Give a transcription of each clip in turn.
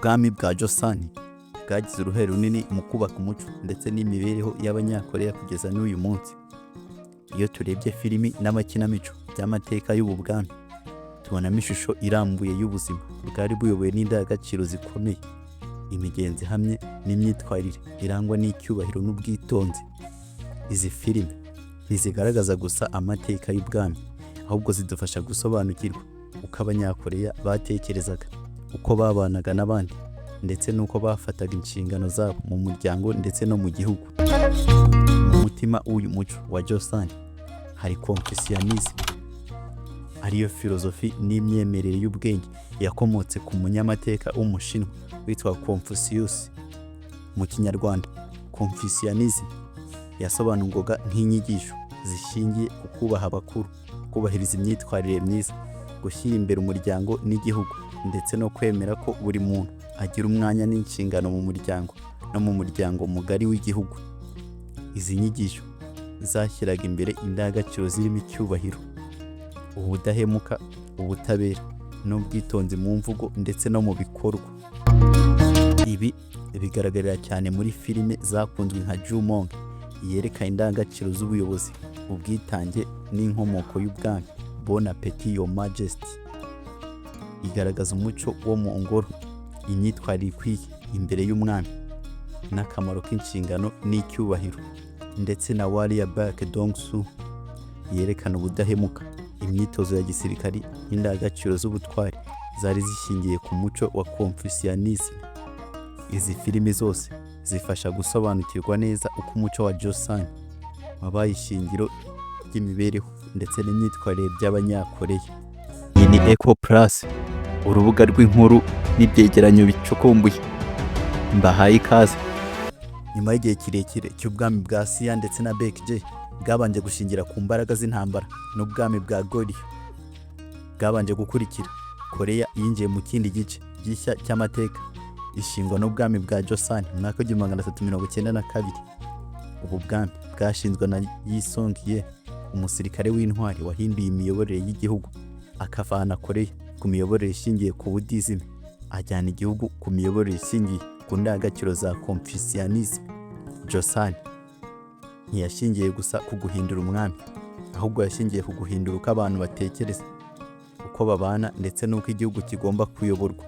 ubwami bwa Joseon bwagize uruhare runini mu kubaka umuco ndetse n'imibereho y'Abanyakoreya kugeza n'uyu munsi. Iyo turebye filimi n'amakinamico by'amateka y'ubu bwami, tubonamo ishusho irambuye y'ubuzima bwari buyobowe n'indangagaciro zikomeye, imigenzo ihamye n'imyitwarire irangwa n'icyubahiro n'ubwitonzi. Izi filimi ntizigaragaza gusa amateka y'ubwami, ahubwo zidufasha gusobanukirwa uko Abanyakoreya batekerezaga, uko babanaga n'abandi, ndetse n'uko bafataga inshingano zabo mu muryango ndetse no mu gihugu. Mu mutima w'uyu muco wa Joseon hari Confucianism, ariyo filozofi n'imyemerere y'ubwenge yakomotse ku munyamateka w'umushinwa witwa Confucius. Mu Kinyarwanda, Confucianism yasobanurwaga nk'inyigisho zishingiye ku kubaha abakuru, kubahiriza imyitwarire myiza, gushyira imbere umuryango n'igihugu, ndetse no kwemera ko buri muntu agira umwanya n'inshingano mu muryango no mu muryango mugari w'igihugu. Izi nyigisho zashyiraga imbere indangagaciro zirimo icyubahiro, ubudahemuka, ubutabera n'ubwitonzi mu mvugo ndetse no mu bikorwa. Ibi bigaragarira cyane muri filime zakunzwe nka Jumong, yereka indangagaciro z'ubuyobozi, ubwitange n'inkomoko y'ubwami. Bon Appetit Your Majesty igaragaza umuco wo mu ngoro, imyitwarire ikwiye imbere y'umwami, n'akamaro k'inshingano n'icyubahiro. Ndetse na Warrior Back Dong Su yerekana ubudahemuka, imyitozo ya gisirikari n'indangagaciro z'ubutwari zari zishingiye ku muco wa Confucianism. Izi filimi zose zifasha gusobanukirwa neza uko umuco wa Joseon wabaye ishingiro ry'imibereho ndetse n'imyitwarire by'Abanyakoreya. Iyi ni Eco Plus, urubuga rw'inkuru n'ibyegeranyo bicukumbuye. Mbahaye ikaze. Nyuma y'igihe kirekire cy'ubwami bwa Sia ndetse na bwa bwabanje gushingira ku mbaraga z'intambara, n'ubwami bwa Goryeo bwabanje gukurikira, Koreya yinjiye mu kindi gice gishya cy'amateka, ishingwa n'ubwami bwa Joseon mu mwaka w'1392. Ubu bwami bwashinzwe na Yi Song-ye, umusirikare w'intwari wahinduye imiyoborere y'igihugu, akavana Koreya ku miyoborere ishingiye ku budizime, ajyana igihugu ku miyoborere ishingiye ku ndangagaciro za Confucianism. Joseon ntiyashingiye gusa ku guhindura umwami, ahubwo yashingiye ku guhindura uko abantu batekereza, uko babana, ndetse n'uko igihugu kigomba kuyoborwa.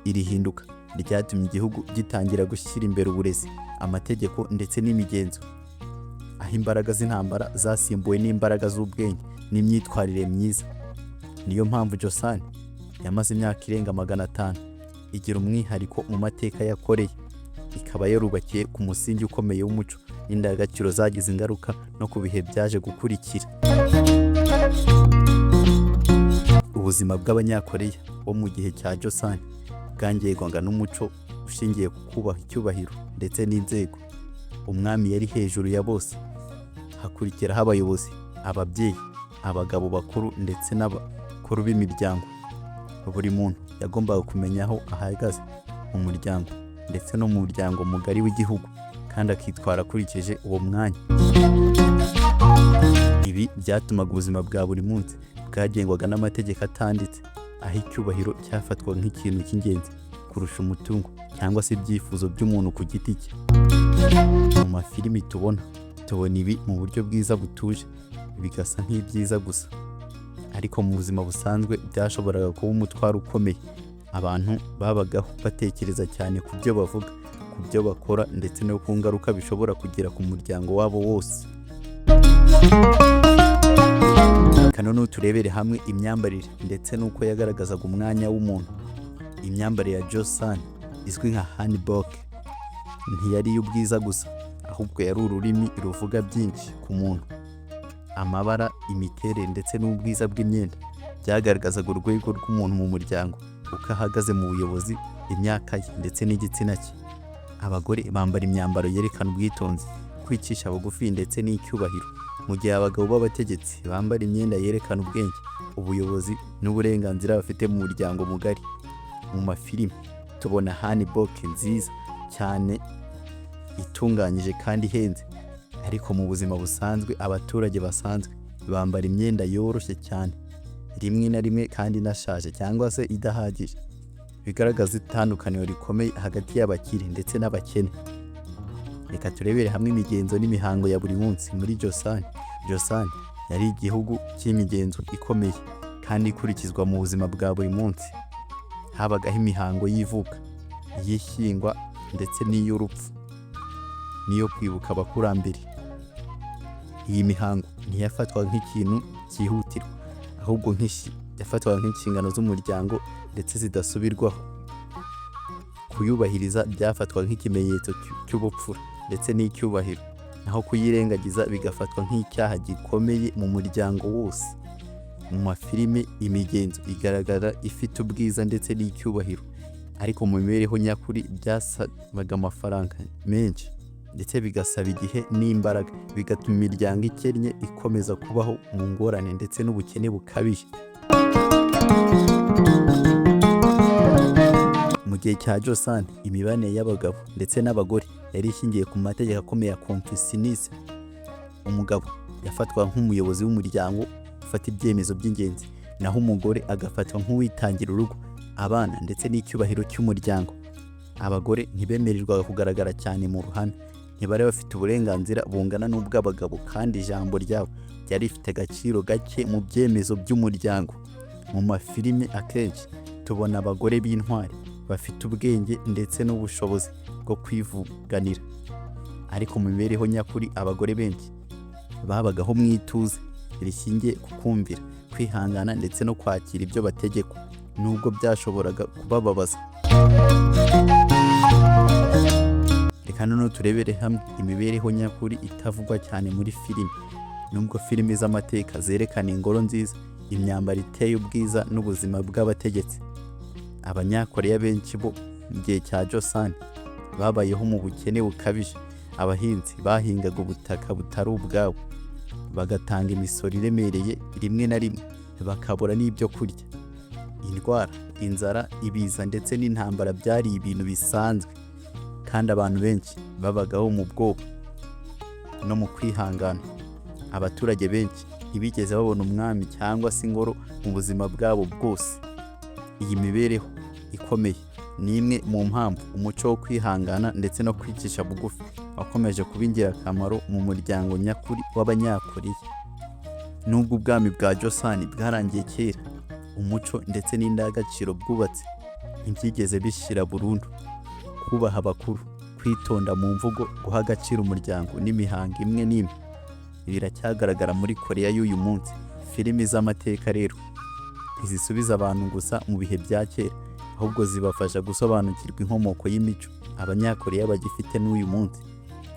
Iri hinduka ryatumye igihugu gitangira gushyira imbere uburezi, amategeko ndetse n'imigenzo, aho imbaraga z'intambara zasimbuwe n'imbaraga z'ubwenge n'imyitwarire myiza. Niyo mpamvu Joseon yamaze imyaka irenga 500 igira umwihariko mu mateka ya Koreya, ikaba yarubakiye ku musingi ukomeye w'umuco n'indangagaciro zagize ingaruka no ku bihe byaje gukurikira. Ubuzima bw'Abanyakoreya bo mu gihe cya Joseon bwangirwaga n'umuco ushingiye ku kubaha icyubahiro ndetse n'inzego. Umwami yari hejuru ya bose, hakurikiraho abayobozi, ababyeyi, abagabo bakuru ndetse n'abakuru b'imiryango. Buri muntu yagombaga kumenya aho ahagaze mu muryango ndetse no mu muryango mugari w'igihugu, kandi akitwara akurikije uwo mwanya. Ibi byatumaga ubuzima bwa buri munsi bwagengwaga n'amategeko atanditse, aho icyubahiro cyafatwaga nk'ikintu cy'ingenzi kurusha umutungo cyangwa se ibyifuzo by'umuntu ku giti cye. Mu mafilimi tubona ibi mu buryo bwiza butuje, bigasa nk'ibyiza gusa, ariko mu buzima busanzwe byashoboraga kuba umutwaro ukomeye. Abantu babagaho batekereza cyane ku byo bavuga, ku byo bakora, ndetse no ku ngaruka bishobora kugira ku muryango wabo wose. Kanone turebere hamwe imyambarire ndetse n'uko yagaragazaga umwanya w'umuntu. Imyambarire ya Joseon izwi nka hanbok ntiyari iy'ubwiza gusa, ahubwo yari ururimi ruvuga byinshi ku muntu. Amabara, imiterere ndetse n'ubwiza bw'imyenda byagaragazaga urwego rw'umuntu mu muryango, uko ahagaze mu buyobozi, imyaka ye ndetse n'igitsina cye. Abagore bambara imyambaro yerekana ubwitonzi, kwicisha bugufi ndetse n'icyubahiro, mu gihe abagabo b'abategetsi bambara imyenda yerekana ubwenge, ubuyobozi n'uburenganzira bafite mu muryango mugari. Mu mafilimi tubona hanbok nziza cyane, itunganyije kandi ihenze, ariko mu buzima busanzwe abaturage basanzwe bambara imyenda yoroshye cyane, rimwe na rimwe kandi inashaje cyangwa se idahagije. bigaragaza itandukaniro rikomeye hagati y'abakire ndetse n'abakene. Reka turebere hamwe imigenzo n'imihango ya buri munsi muri Joseon. Joseon yari igihugu cy'imigenzo ikomeye kandi ikurikizwa mu buzima bwa buri munsi. Habagaho imihango y'ivuka, iy'ishyingwa ndetse n'iy'urupfu, niyo kwibuka abakurambere. Iyi mihango ntiyafatwaga nk'ikintu cyihutirwa, ahubwo yafatwaga nk'inshingano z'umuryango ndetse zidasubirwaho. Kuyubahiriza byafatwaga nk'ikimenyetso cy'ubupfura ndetse n'icyubahiro, naho kuyirengagiza bigafatwa nk'icyaha gikomeye mu muryango wose. Mu mafilime imigenzo igaragara ifite ubwiza ndetse n'icyubahiro, ariko mu mibereho nyakuri byasabaga amafaranga menshi ndetse bigasaba igihe n'imbaraga, bigatuma imiryango ikennye ikomeza kubaho mu ngorane ndetse n'ubukene bukabije. Mu gihe cya Joseon, imibanire y'abagabo ndetse n'abagore yari ishingiye ku mategeko akomeye ya Confucius. Umugabo yafatwaga nk'umuyobozi w'umuryango ufata ibyemezo by'ingenzi, naho umugore agafatwa nk'uwitangira urugo, abana ndetse n'icyubahiro cy'umuryango. Abagore ntibemererwaga kugaragara cyane mu ruhame, ntibari bafite uburenganzira bungana n'ubw'abagabo, kandi ijambo ryabo ryari rifite agaciro gake mu byemezo by'umuryango. Mu mafilime akenshi tubona abagore b'intwari bafite ubwenge ndetse n'ubushobozi bwo kwivuganira, ariko mu mibereho nyakuri abagore benshi babagaho mu ituze rishingiye ku kumvira, kwihangana ndetse no kwakira ibyo bategekwa, nubwo byashoboraga kubababaza. Reka noneho turebere hamwe imibereho nyakuri itavugwa cyane muri filime. Nubwo filime z'amateka zerekana ingoro nziza, imyambaro iteye ubwiza n'ubuzima bw'abategetsi, Abanyakoreya benshi bo mu gihe cya Joseon babayeho mu bukene bukabije. Abahinzi bahingaga ubutaka butari ubwabo, bagatanga imisoro iremereye, rimwe na rimwe bakabura n'ibyo kurya. Indwara, inzara, ibiza ndetse n'intambara byari ibintu bisanzwe, kandi abantu benshi babagaho mu bwoba no mu kwihangana. Abaturage benshi ntibigeze babona umwami cyangwa se ingoro mu buzima bwabo bwose. Iyi mibereho ikomeye ni imwe mu mpamvu umuco wo kwihangana ndetse no kwicisha bugufi wakomeje kuba ingirakamaro mu muryango nyakuri w'Abanyakoreya. Nubwo ubwami bwa Joseon bwarangiye kera, umuco ndetse n'indangagaciro bwubatse ntibyigeze bishira burundu. Kubaha abakuru, kwitonda mu mvugo, guha agaciro umuryango n'imihango imwe n'imwe biracyagaragara muri Koreya y'uyu munsi. Filimi z'amateka rero ntizisubiza abantu gusa mu bihe bya kera, ahubwo zibafasha gusobanukirwa inkomoko y'imico Abanyakoreya bagifite n'uyu munsi.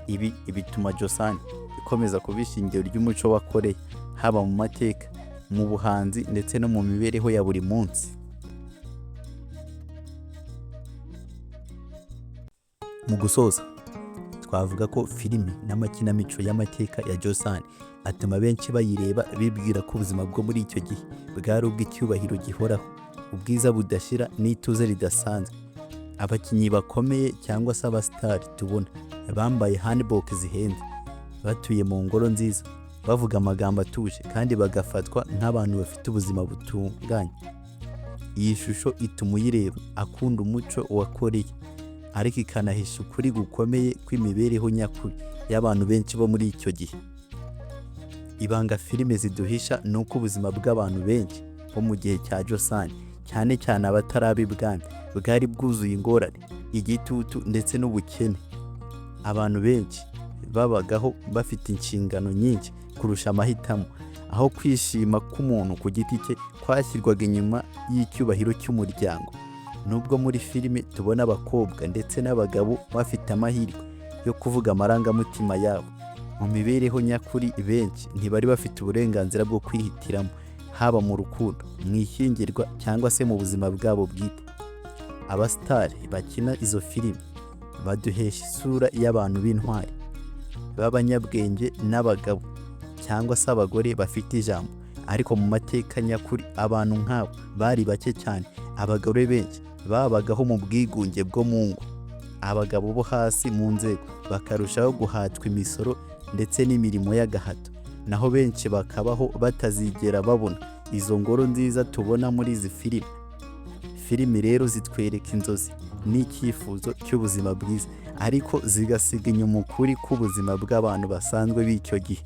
Ibi bituma Joseon ikomeza kuba ishingiro ry'umuco wa Koreya, haba mu mateka, mu buhanzi ndetse no mu mibereho ya buri munsi. Mu gusoza, twavuga ko filimi n'amakinamico y'amateka ya Joseon atuma benshi bayireba bibwira ko ubuzima bwo muri icyo gihe bwari ubw'icyubahiro gihoraho, ubwiza budashira n'ituze ridasanzwe. Abakinnyi bakomeye cyangwa se abasitari tubona bambaye handbok zihenze, batuye mu ngoro nziza, bavuga amagambo atuje kandi bagafatwa nk'abantu bafite ubuzima butunganye. Iyi shusho ituma uyireba akunda umuco wa Koreya, ariko ikanahisha ukuri gukomeye kw'imibereho nyakuri y'abantu benshi bo muri icyo gihe. Ibanga filime ziduhisha ni uko ubuzima bw'abantu benshi bo mu gihe cya Joseon, cyane cyane abatari ibwami, bwari bwuzuye ingorane, igitutu ndetse n'ubukene. Abantu benshi babagaho bafite inshingano nyinshi kurusha amahitamo, aho kwishima k'umuntu ku giti cye kwashyirwaga inyuma y'icyubahiro cy'umuryango. Nubwo muri filime tubona abakobwa ndetse n'abagabo bafite amahirwe yo kuvuga amarangamutima yabo, mu mibereho nyakuri benshi ntibari bafite uburenganzira bwo kwihitiramo, haba mu rukundo, mu ishyingirwa cyangwa se mu buzima bwabo bwite. Abasitari bakina izo filime baduhesha isura y'abantu b'intwari, b'abanyabwenge n'abagabo cyangwa se abagore bafite ijambo, ariko mu mateka nyakuri abantu nk'abo bari bake cyane. Abagore benshi babagaho mu bwigunge bwo mu ngo, abagabo bo hasi mu nzego bakarushaho guhatwa imisoro ndetse n'imirimo y'agahato, naho benshi bakabaho batazigera babona izo ngoro nziza tubona muri izi filime. Filimi rero zitwereka inzozi n'icyifuzo cy'ubuzima bwiza, ariko zigasiga inyuma ukuri k'ubuzima bw'abantu basanzwe b'icyo gihe.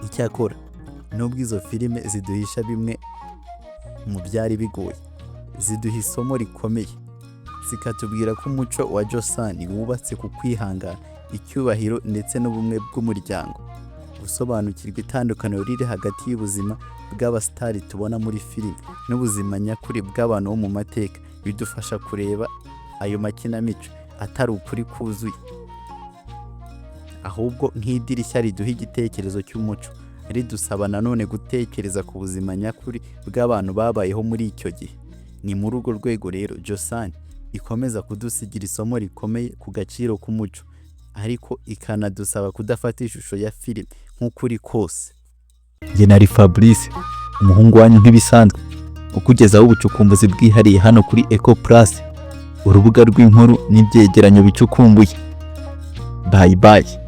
Icyakora nubwo izo filime ziduhisha bimwe mu byari bigoye, ziduha isomo rikomeye, zikatubwira ko umuco wa Joseon wubatse ku kwihangana, icyubahiro ndetse n'ubumwe bw'umuryango. Gusobanukirwa itandukaniro riri hagati y'ubuzima bw'abasitari tubona muri filime n'ubuzima nyakuri bw'abantu bo mu mateka bidufasha kureba ayo makinamico atari ukuri kuzuye, ahubwo nk'idirishya riduha igitekerezo cy'umuco, ridusaba nanone gutekereza ku buzima nyakuri bw'abantu babayeho muri icyo gihe. Ni muri urwo rwego rero Joseon ikomeza kudusigira isomo rikomeye ku gaciro k'umuco, ariko ikanadusaba kudafata ishusho ya filime nk'ukuri kose. Njye nari Fabrice, umuhungu wanyu nk'ibisanzwe, ukugezaho ubucukumbuzi bwihariye hano kuri Eco Plus, urubuga rw'inkuru n'ibyegeranyo bicukumbuye. Bye bye.